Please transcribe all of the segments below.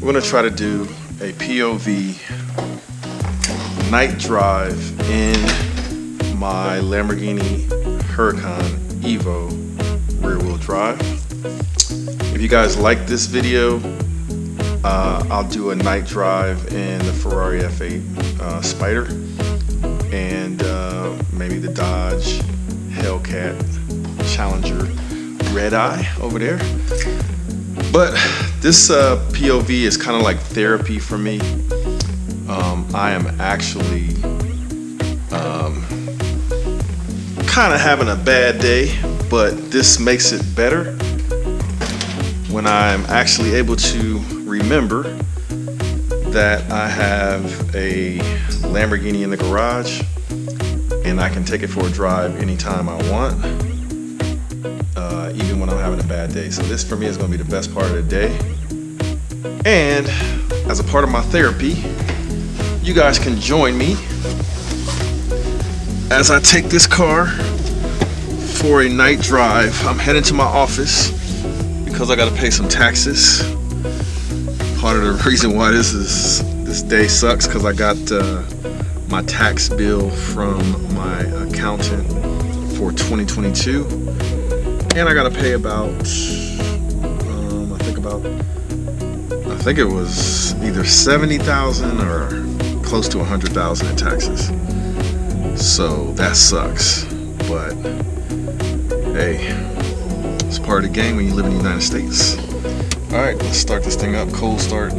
We're gonna try to do a POV night drive in my Lamborghini Huracan Evo rear wheel drive. If you guys like this video, I'll do a night drive in the Ferrari F8 Spider and maybe the Dodge Hellcat Challenger Red Eye over there. But this POV is kind of like therapy for me. I am actually kind of having a bad day, but this makes it better when I'm actually able to remember that I have a Lamborghini in the garage and I can take it for a drive anytime I want, even when I'm having a bad day. So this for me is going to be the best part of the day. And as a part of my therapy, you guys can join me as I take this car for a night drive. I'm heading to my office because I got to pay some taxes. Part of the reason why this day sucks because I got my tax bill from my accountant for 2022, and I got to pay about I think it was either 70,000 or close to 100,000 in taxes. So that sucks, but hey, it's part of the game when you live in the United States. All right, let's start this thing up. Cold start. All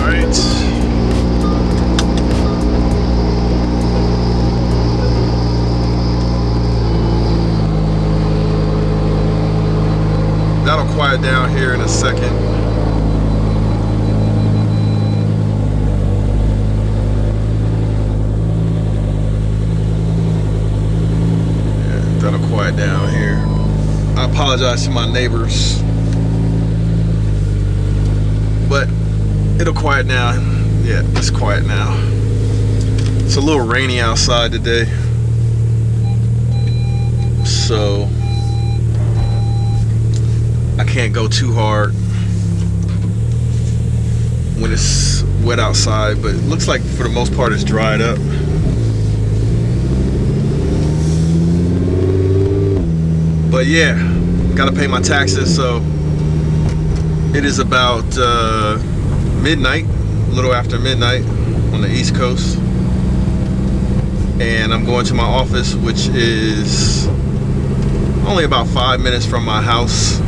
right. That'll quiet down here in a second. That'll quiet down here. I apologize to my neighbors, but it'll quiet now. Yeah, it's quiet now. It's a little rainy outside today, so I can't go too hard when it's wet outside, but it looks like for the most part it's dried up. But yeah, gotta pay my taxes, so it is about midnight, a little after midnight on the East Coast, and I'm going to my office, which is only about 5 minutes from my house.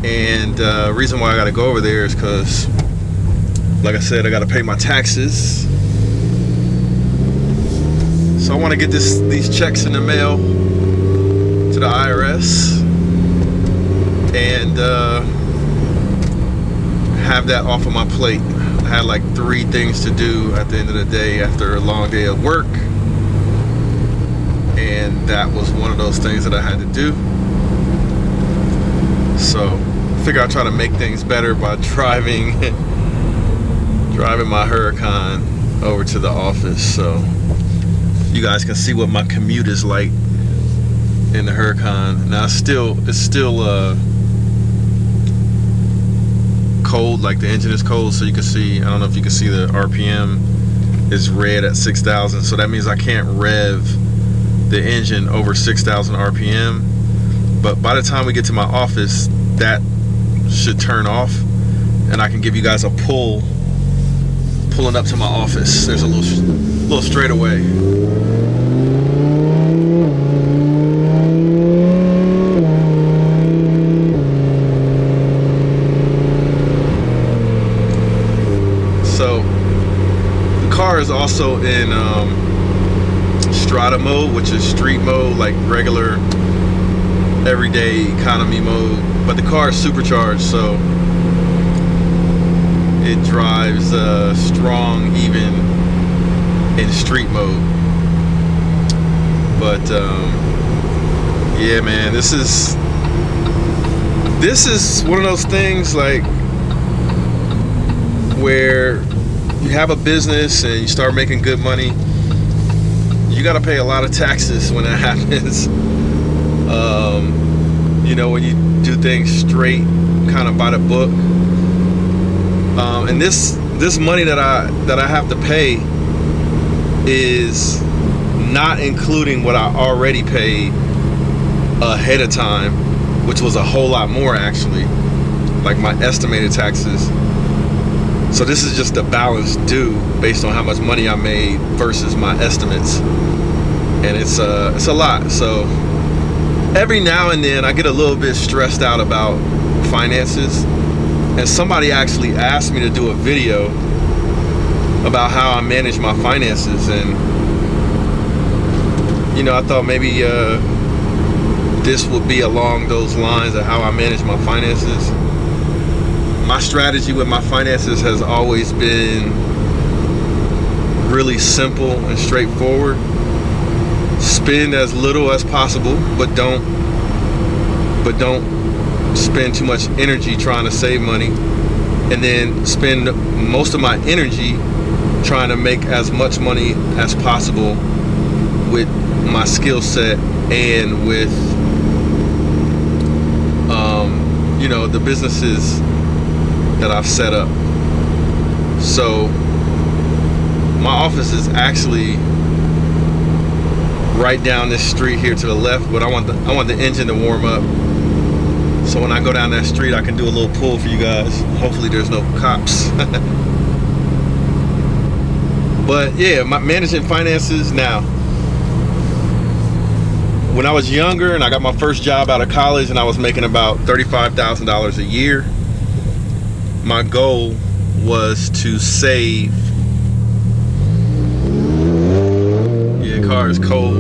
And the reason why I gotta go over there is because, like I said, I gotta pay my taxes. So I want to get these checks in the mail to the IRS and have that off of my plate. I had like 3 things to do at the end of the day after a long day of work, and that was one of those things that I had to do. So I figure I'll try to make things better by driving my Huracan over to the office, so you guys can see what my commute is like in the Huracan. Now it's still cold, like the engine is cold, so you can see, I don't know if you can see the RPM is red at 6,000, so that means I can't rev the engine over 6,000 RPM. But by the time we get to my office, that should turn off and I can give you guys a pulling up to my office. There's a little straightaway. So the car is also in Strata mode, which is street mode, like regular everyday economy mode, but the car is supercharged, so it drives strong even in street mode. But yeah, man, this is one of those things like where you have a business and you start making good money, you got to pay a lot of taxes when that happens. You know, when you do things straight, kind of by the book. And this money that I have to pay is not including what I already paid ahead of time, which was a whole lot more actually, like my estimated taxes. So this is just the balance due based on how much money I made versus my estimates, and it's a lot. So every now and then I get a little bit stressed out about finances, and somebody actually asked me to do a video about how I manage my finances, and you know, I thought maybe this would be along those lines of how I manage my finances. My strategy with my finances has always been really simple and straightforward. Spend as little as possible, but don't spend too much energy trying to save money, and then spend most of my energy trying to make as much money as possible with my skill set and with you know, the businesses that I've set up. So my office is actually right down this street here to the left, but I want the engine to warm up, so when I go down that street I can do a little pull for you guys. Hopefully there's no cops. But yeah, my managing finances now. When I was younger and I got my first job out of college and I was making about $35,000 a year, my goal was to save. Yeah, the car is cold.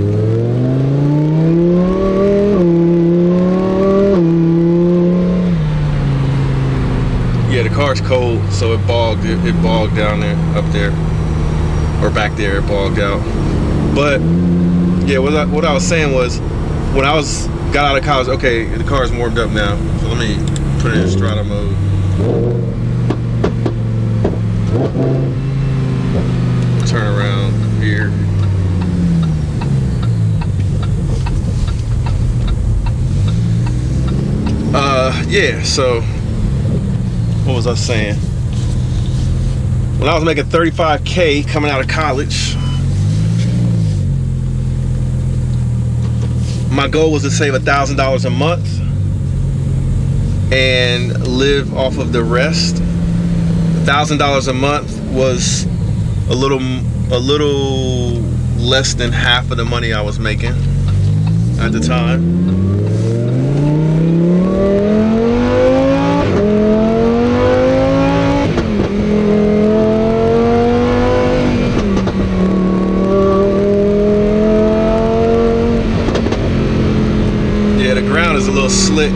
Yeah, the car's cold, so it bogged down there, up there, or back there, it bogged out. But yeah, what I was saying was, when I got out of college, okay, the car's warmed up now, so let me put it in strata mode. Turn around here. Yeah, so what was I saying? When I was making $35K coming out of college, my goal was to save $1,000 a month and live off of the rest. $1,000 a month was a little less than half of the money I was making at the time. Yeah, the ground is a little slick,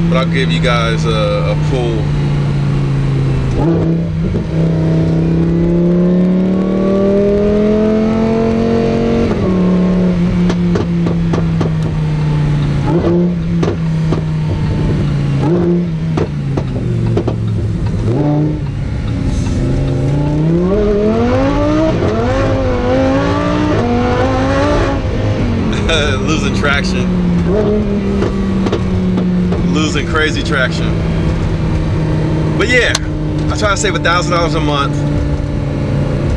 but I'll give you guys a pull. Losing traction, losing crazy traction. But yeah, I try to save $1,000 a month.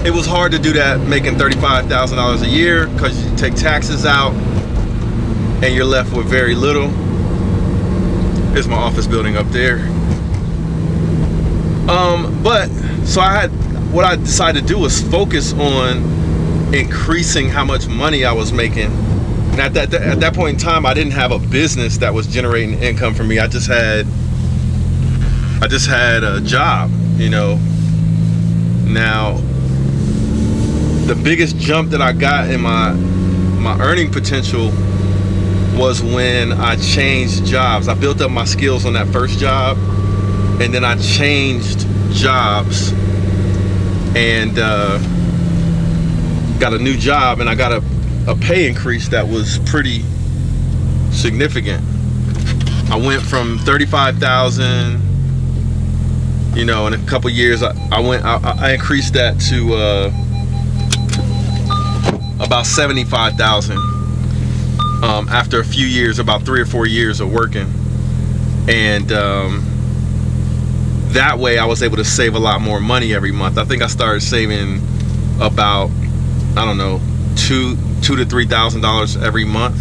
It was hard to do that making $35,000 a year, because you take taxes out and you're left with very little. Here's my office building up there. But so what I decided to do was focus on increasing how much money I was making. And at that point in time, I didn't have a business that was generating income for me. I just had a job, you know. Now, the biggest jump that I got in my earning potential was when I changed jobs. I built up my skills on that first job, and then I changed jobs and got a new job, and I got a pay increase that was pretty significant. I went from 35,000, you know, in a couple years I increased that to about $75,000 after a few years, about 3 or 4 years of working. And that way I was able to save a lot more money every month. I think I started saving about, I don't know, $2,000 to $3,000 every month.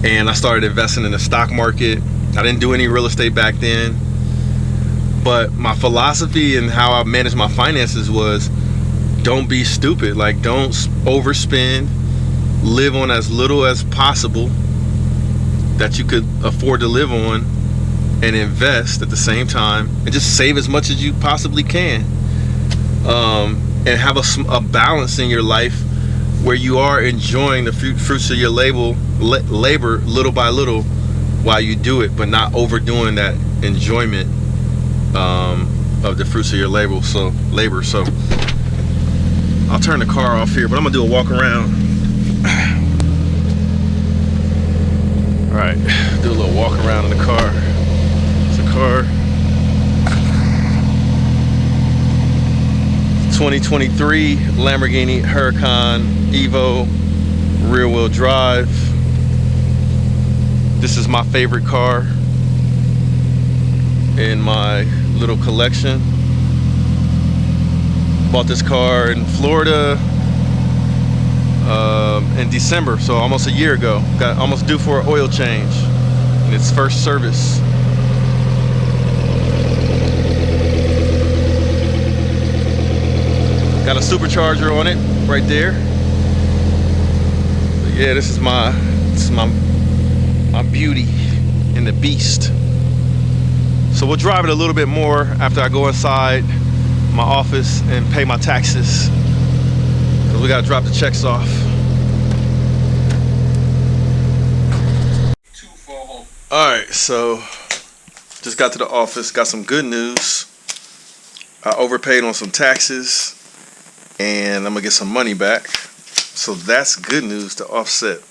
And I started investing in the stock market. I didn't do any real estate back then, but my philosophy and how I managed my finances was, don't be stupid. Like, don't overspend. Live on as little as possible that you could afford to live on, and invest at the same time, and just save as much as you possibly can, and have a balance in your life where you are enjoying the fruits of your labor little by little while you do it, but not overdoing that enjoyment of the fruits of your labor. So I'll turn the car off here, but I'm gonna do a walk around. All right, do a little walk around in the car. It's a car. 2023 Lamborghini Huracan Evo, rear wheel drive. This is my favorite car in my little collection. Bought this car in Florida in December, so almost a year ago. Got almost due for an oil change in its first service. Got a supercharger on it right there. But yeah, this is my beauty and the beast. So we'll drive it a little bit more after I go inside my office and pay my taxes, because we gotta drop the checks off. Alright, so just got to the office, got some good news. I overpaid on some taxes and I'm gonna get some money back. So that's good news to offset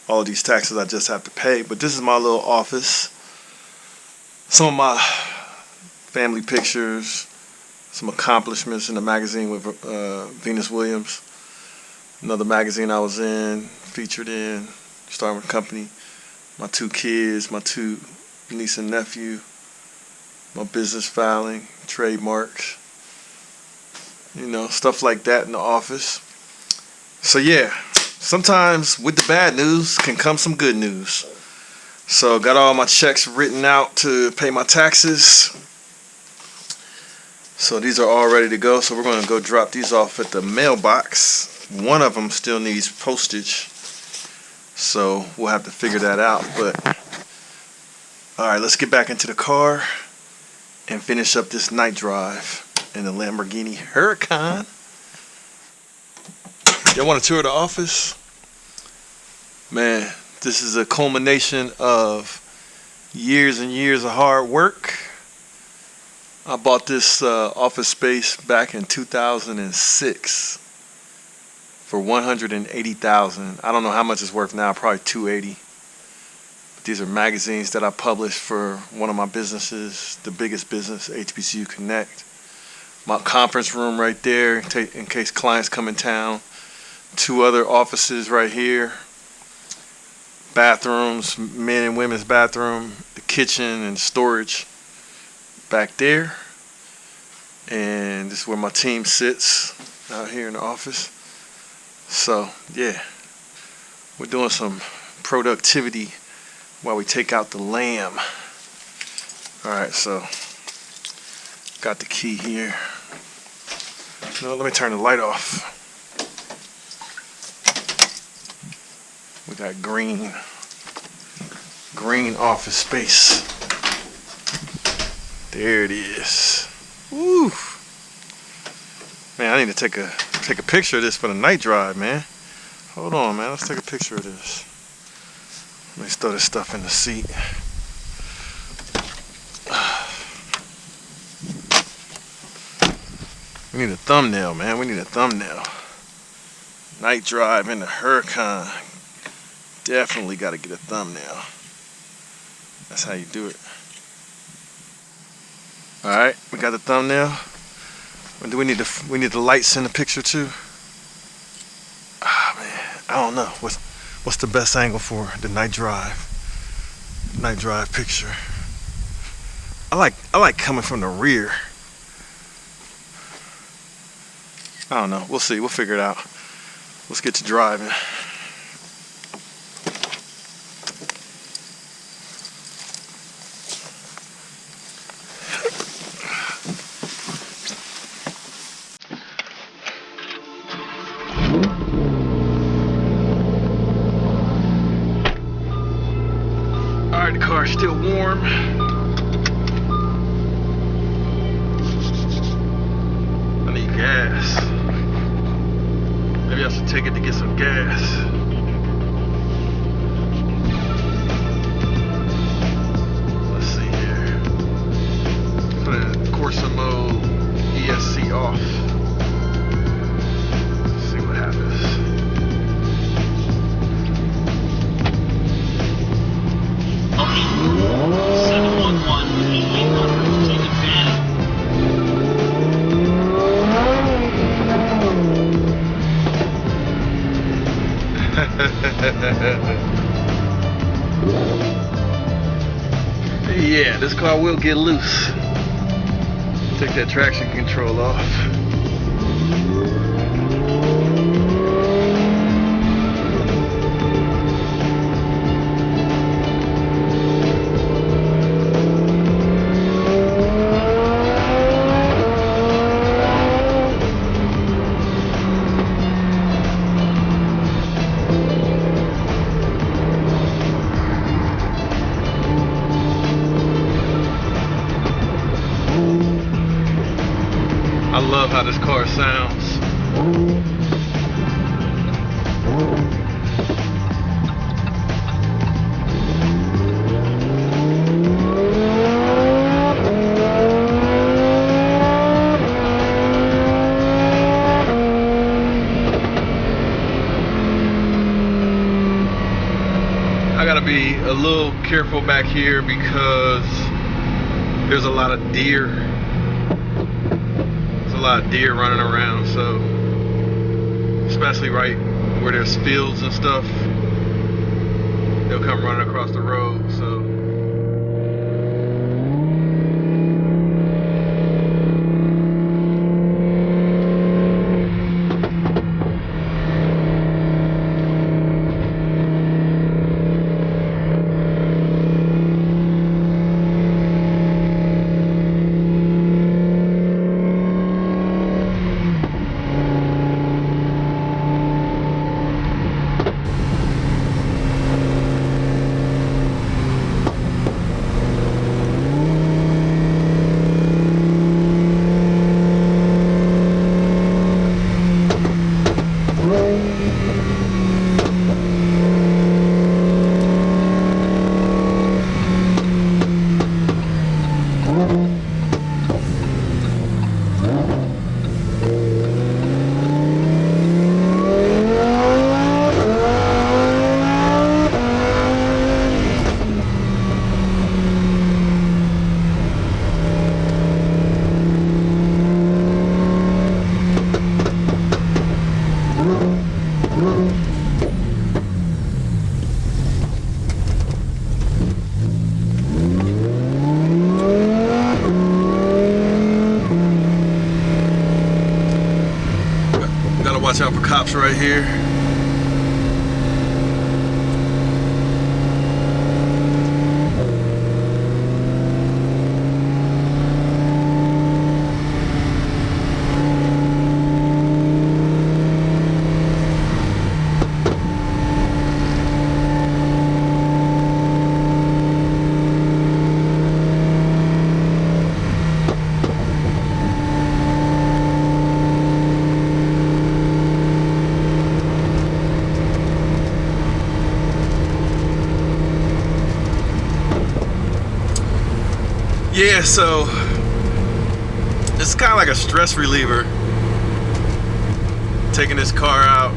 all of these taxes I just have to pay. But this is my little office. Some of my family pictures, some accomplishments in the magazine with Venus Williams. Another magazine I was in, featured in, starting with a company. My 2 kids, my 2 niece and nephew, my business filing, trademarks, you know, stuff like that in the office. So yeah, sometimes with the bad news can come some good news. So got all my checks written out to pay my taxes. So these are all ready to go. So we're going to go drop these off at the mailbox. One of them still needs postage, so we'll have to figure that out. But all right, let's get back into the car and finish up this night drive in the Lamborghini Huracan. Y'all want to tour the office? Man, this is a culmination of years and years of hard work. I bought this office space back in 2006 for $180,000. I don't know how much it's worth now, probably $280,000. But these are magazines that I published for one of my businesses, the biggest business, HBCU Connect. My conference room right there, in case clients come in town. 2 other offices right here. Bathrooms, men and women's bathroom, the kitchen and storage back there. And this is where my team sits out here in the office. So yeah, we're doing some productivity while we take out the lamb. Alright, so got the key here. No, let me turn the light off. We got green office space. There it is. Woo! Man, I need to take a picture of this for the night drive, man. Hold on, man. Let's take a picture of this. Let me throw this stuff in the seat. We need a thumbnail, man. We need a thumbnail. Night drive in the Huracan. Definitely got to get a thumbnail. That's how you do it. Alright, we got the thumbnail. Do we need the lights in the picture too? I don't know. What's the best angle for the night drive? Night drive picture. I like coming from the rear. I don't know. We'll see. We'll figure it out. Let's get to driving. Alright, the car's still warm. I need gas. Maybe I should take it to get some gas. Let's see here. Put it in Corsa mode, ESC off. Let's see what happens. Okay, 711, 800, take advantage. Yeah, this car will get loose. Take that traction control off. I love how this car sounds. I gotta be a little careful back here because there's a lot of deer. A lot of deer running around, so especially right where there's fields and stuff, they'll come running across the road. So watch out for cops right here. Yeah, so it's kind of like a stress reliever, taking this car out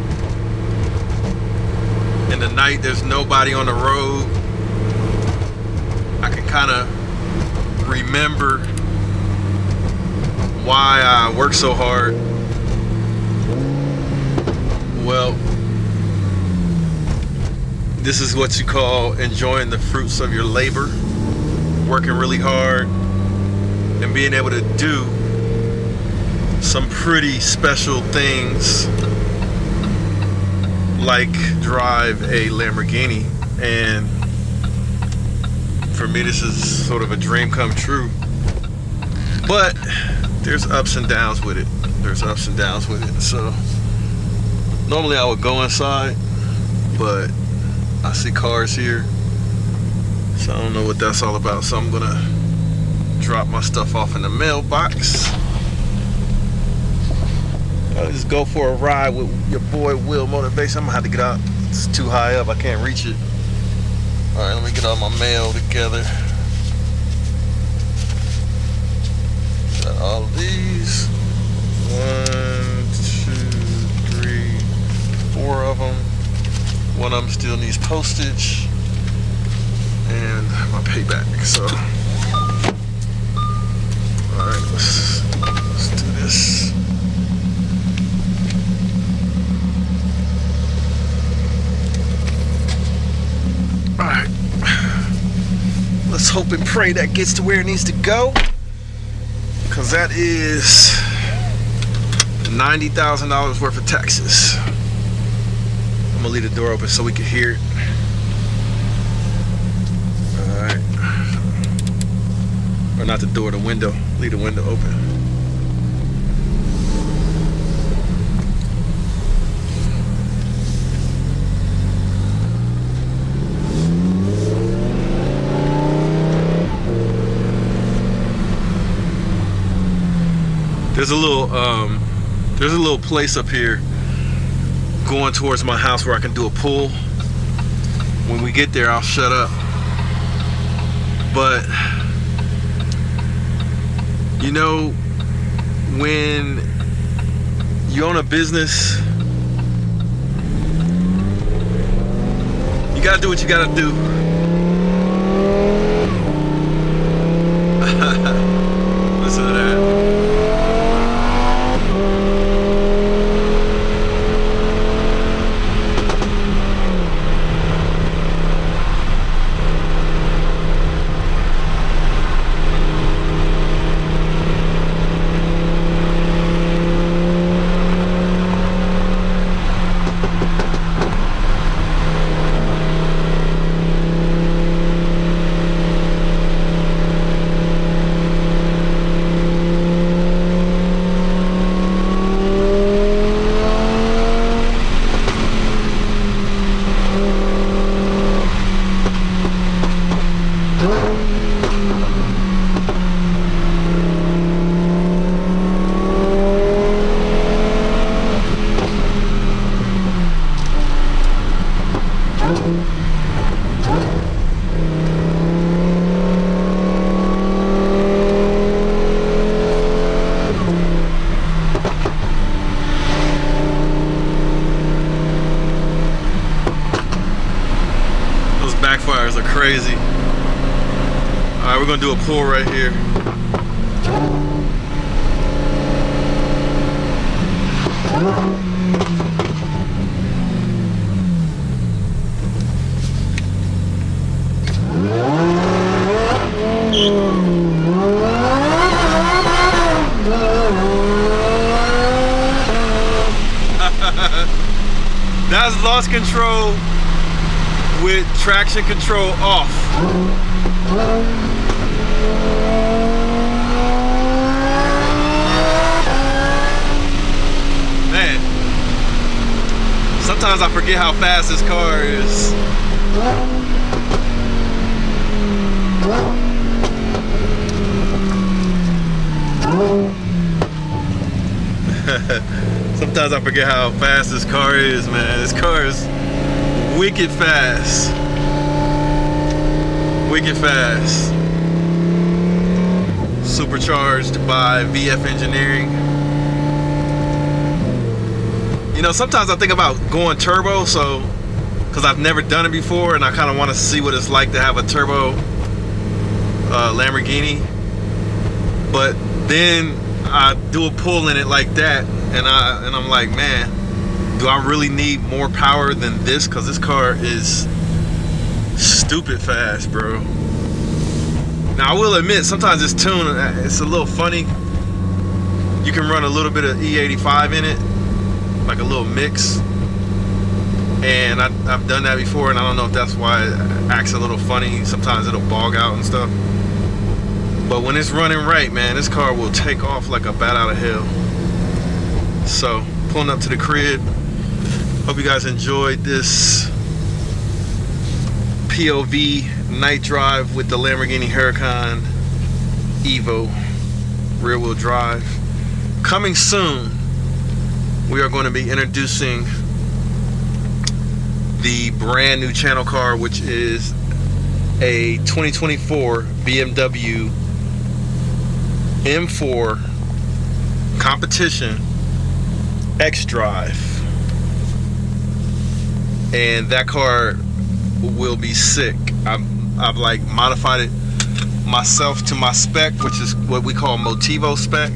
in the night. There's nobody on the road. I can kind of remember why I work so hard. Well, This is what you call enjoying the fruits of your labor, working really hard, and being able to do some pretty special things like drive a Lamborghini. And for me, this is sort of a dream come true. But there's ups and downs with it. So normally I would go inside, but I see cars here, so I don't know what that's all about. So I'm gonna drop my stuff off in the mailbox. I'll just go for a ride with your boy Will Motivation. I'm gonna have to get out. It's too high up. I can't reach it. All right, let me get all my mail together. Got all of these. 1, 2, 3, 4 of them. One of them still needs postage and my payback. So, all right, let's do this. All right, let's hope and pray that gets to where it needs to go, because that is $90,000 worth of taxes. I'm gonna leave the door open so we can hear it. Alright. Or not the door, the window. Leave the window open. There's a little place up here going towards my house where I can do a pull. When we get there, I'll shut up. But you know, when you own a business, you gotta do what you gotta do. Listen to that. Backfires are crazy. Alright, we're gonna do a pull right here. That's lost control with traction control off. Man, sometimes I forget how fast this car is. Sometimes I forget how fast this car is, man. This car is wicked fast. Wicked fast. Supercharged by VF Engineering. You know, sometimes I think about going turbo, so because I've never done it before, and I kind of want to see what it's like to have a turbo Lamborghini. But then I do a pull in it like that, and I'm like, man, do I really need more power than this? Because this car is stupid fast, bro. Now I will admit, sometimes this tune, it's a little funny. You can run a little bit of E85 in it, like a little mix. And I've done that before, and I don't know if that's why it acts a little funny. Sometimes it'll bog out and stuff. But when it's running right, man, this car will take off like a bat out of hell. So, pulling up to the crib. Hope you guys enjoyed this POV night drive with the Lamborghini Huracan Evo rear wheel drive. Coming soon, we are going to be introducing the brand new channel car, which is a 2024 BMW M4 competition X-Drive, and that car will be sick. I've like modified it myself to my spec, which is what we call Motivo spec,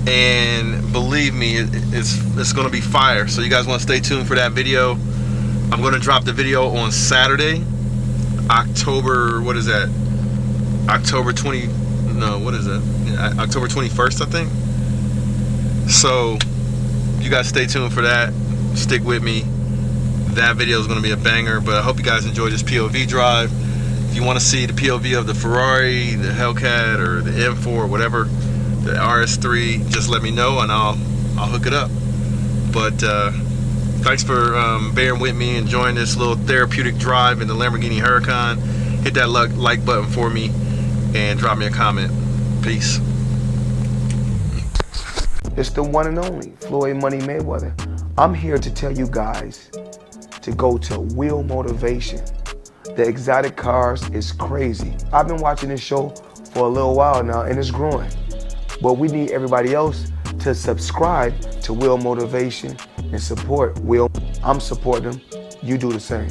and believe me, it's gonna be fire. So you guys want to stay tuned for that video. I'm gonna drop the video on Saturday, October, what is that? October 20, no, what is that? Yeah, October 21st, I think. So you guys stay tuned for that. Stick with me. That video is going to be a banger. But I hope you guys enjoy this POV drive. If you want to see the POV of the Ferrari, the Hellcat, or the M4, or whatever, the RS3, just let me know and I'll hook it up. But thanks for bearing with me, enjoying this little therapeutic drive in the Lamborghini Huracan. Hit that like button for me and drop me a comment. Peace. It's the one and only Floyd Money Mayweather. I'm here to tell you guys to go to Wheel Motivation. The exotic cars is crazy. I've been watching this show for a little while now and it's growing. But we need everybody else to subscribe to Wheel Motivation and support Will. I'm supporting them. You do the same.